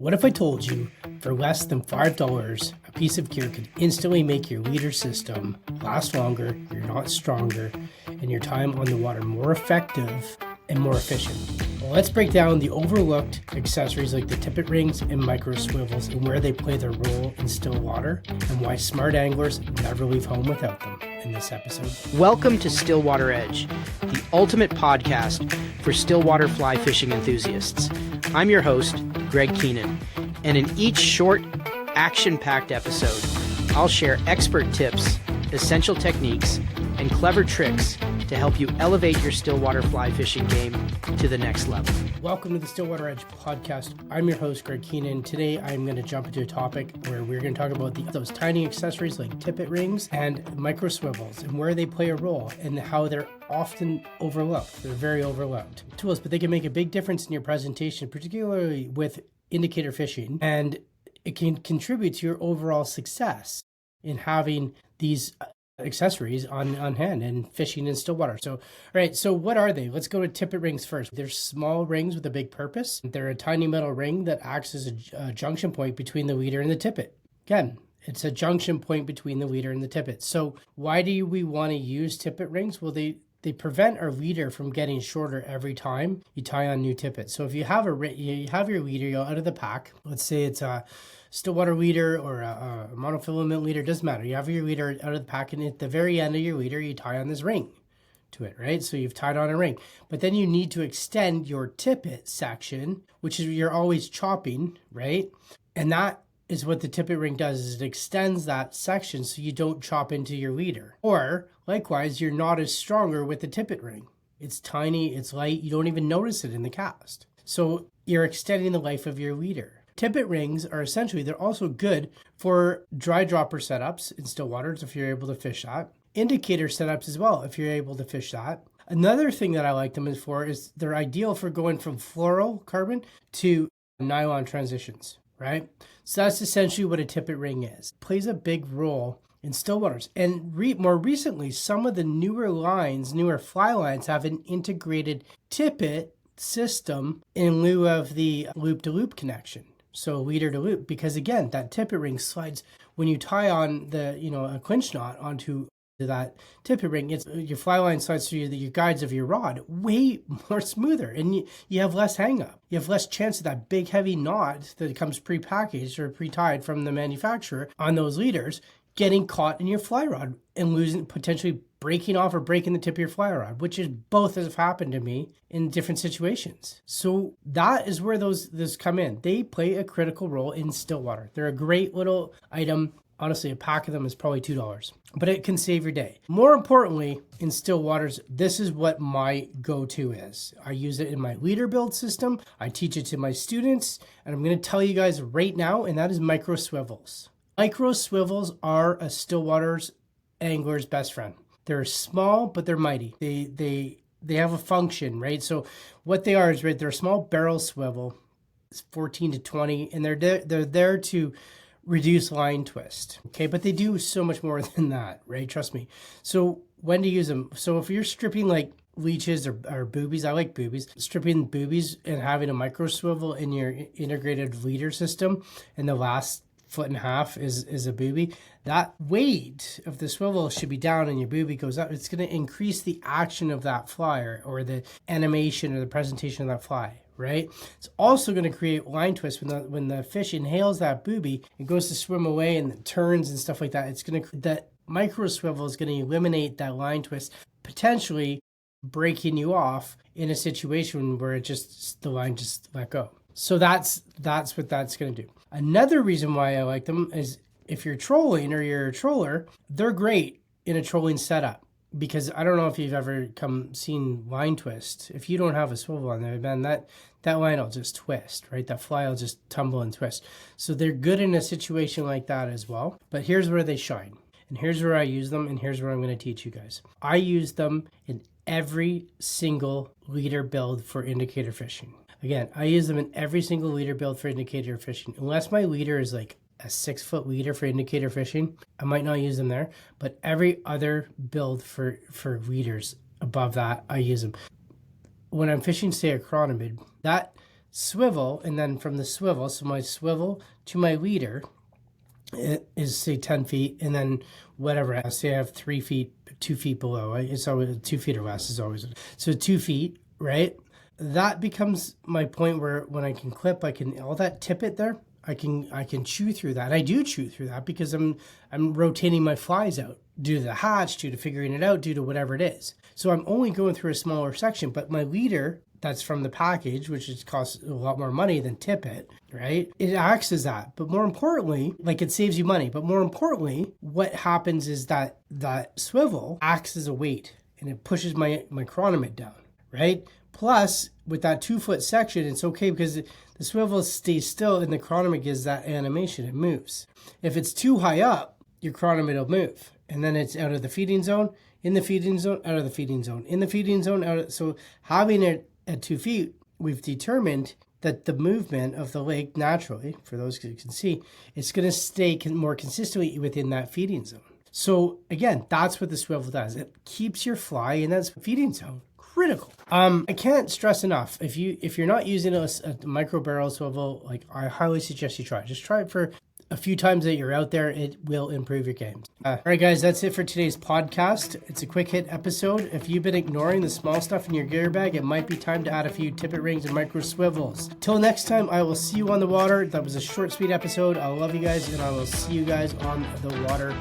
What if I told you for less than $5, a piece of gear could instantly make your leader system last longer, your knots stronger, and your time on the water more effective and more efficient? Well, let's break down the overlooked accessories like the Tippet rings and micro swivels and where they play their role in Stillwater and why smart anglers never leave home without them in this episode. Welcome to Stillwater Edge, the ultimate podcast for Stillwater fly fishing enthusiasts. I'm your host, Greg Keenan, and in each short, action-packed episode, I'll share expert tips, essential techniques, and clever tricks to help you elevate your Stillwater fly fishing game to the next level. Welcome to the Stillwater Edge podcast. I'm your host, Greg Keenan. Today, I'm going to jump into a topic where we're going to talk about those tiny accessories like Tippet rings and micro swivels and where they play a role and how they're often overlooked. They're very overlooked tools, but they can make a big difference in your presentation, particularly with indicator fishing, and it can contribute to your overall success in having these accessories on hand and fishing in Stillwater. So, all right, so what are they? Let's go to Tippet rings first. They're small rings with a big purpose. They're a tiny metal ring that acts as a junction point between the leader and the tippet. Again, it's a junction point between the leader and the tippet. So why do we want to use Tippet rings? Well, they prevent our leader from getting shorter every time you tie on new tippet. So if you have your leader, you're out of the pack. Let's say it's a Stillwater leader or a monofilament leader, doesn't matter. You have your leader out of the pack, and at the very end of your leader, you tie on this ring to it, right? So you've tied on a ring. But then you need to extend your tippet section, which is you're always chopping, right? And that is what the Tippet ring does, is it extends that section so you don't chop into your leader. Or likewise, you're not as stronger with the Tippet ring. It's tiny, it's light, you don't even notice it in the cast. So you're extending the life of your leader. Tippet rings are essentially, they're also good for dry dropper setups in Stillwaters if you're able to fish that. Indicator setups as well if you're able to fish that. Another thing that I like them is they're ideal for going from fluorocarbon to nylon transitions, right? So that's essentially what a Tippet ring is. It plays a big role in Stillwaters. And more recently, some of the newer fly lines have an integrated tippet system in lieu of the loop-to-loop connection. So leader to loop, because again, that Tippet ring slides when you tie on a clinch knot onto that Tippet ring, your fly line slides through your guides of your rod way more smoother, and you have less hang up. You have less chance of that big heavy knot that comes pre-packaged or pre-tied from the manufacturer on those leaders getting caught in your fly rod and potentially breaking off or breaking the tip of your fly rod, which is both has happened to me in different situations. So that is where those come in. They play a critical role in Stillwater. They're a great little item. Honestly, a pack of them is probably $2, but it can save your day. More importantly, in Stillwaters, this is what my go-to is. I use it in my leader build system. I teach it to my students, and I'm going to tell you guys right now, and that is micro swivels. Micro swivels are a Stillwaters angler's best friend. They're small, but they're mighty. They have a function, right? So what they are is, right, they're a small barrel swivel. It's 14 to 20, and they're there to reduce line twist, okay? But they do so much more than that, right? Trust me. So when to use them? So if you're stripping like leeches or boobies, I like boobies, stripping boobies and having a micro swivel in your integrated leader system, and the last foot and a half is a booby, that weight of the swivel should be down and your booby goes up. It's going to increase the action of that fly or the animation or the presentation of that fly, right? It's also going to create line twist when the fish inhales that booby and goes to swim away and it turns and stuff like that. That micro swivel is going to eliminate that line twist, potentially breaking you off in a situation where the line just let go. So that's what that's going to do. Another reason why I like them is if you're trolling or you're a troller, they're great in a trolling setup, because I don't know if you've ever seen line twist. If you don't have a swivel on there, man, that line will just twist, right? That fly will just tumble and twist. So they're good in a situation like that as well. But here's where they shine. And here's where I use them, and here's where I'm going to teach you guys. I use them in every single leader build for indicator fishing. Again, I use them in every single leader build for indicator fishing. Unless my leader is like a 6-foot leader for indicator fishing, I might not use them there. But every other build for leaders above that, I use them. When I'm fishing, say, a chironomid, that swivel, and then from the swivel, so my swivel to my leader is say 10 feet, and then whatever, I say I have 3 feet, 2 feet below, right? It's always 2 feet or less is always, so 2 feet, right? That becomes my point where when I can clip, I can, all that tippet there, I can chew through that. I do chew through that because I'm rotating my flies out due to the hatch, due to figuring it out, due to whatever it is. So I'm only going through a smaller section, but my leader that's from the package, which is costs a lot more money than Tippet, right? It acts as that. But more importantly, like it saves you money. But more importantly, what happens is that swivel acts as a weight and it pushes my chironomid down, right? Plus, with that 2 foot section, it's okay because the swivel stays still and the chironomid gives that animation. It moves. If it's too high up, your chironomid will move. And then it's out of the feeding zone, in the feeding zone, out of the feeding zone, in the feeding zone, out of, so having it at 2 feet, we've determined that the movement of the lake naturally, for those who can see, it's going to stay more consistently within that feeding zone. So again, that's what the swivel does. It keeps your fly in that feeding zone. Critical. I can't stress enough. If you're not using a micro barrel swivel, like I highly suggest you try it. Just try it for a few times that you're out there. It will improve your game. All right, guys, that's it for today's podcast. It's a quick hit episode. If you've been ignoring the small stuff in your gear bag, it might be time to add a few tippet rings and micro swivels. Till next time, I will see you on the water. That was a short, sweet episode. I love you guys, and I will see you guys on the water.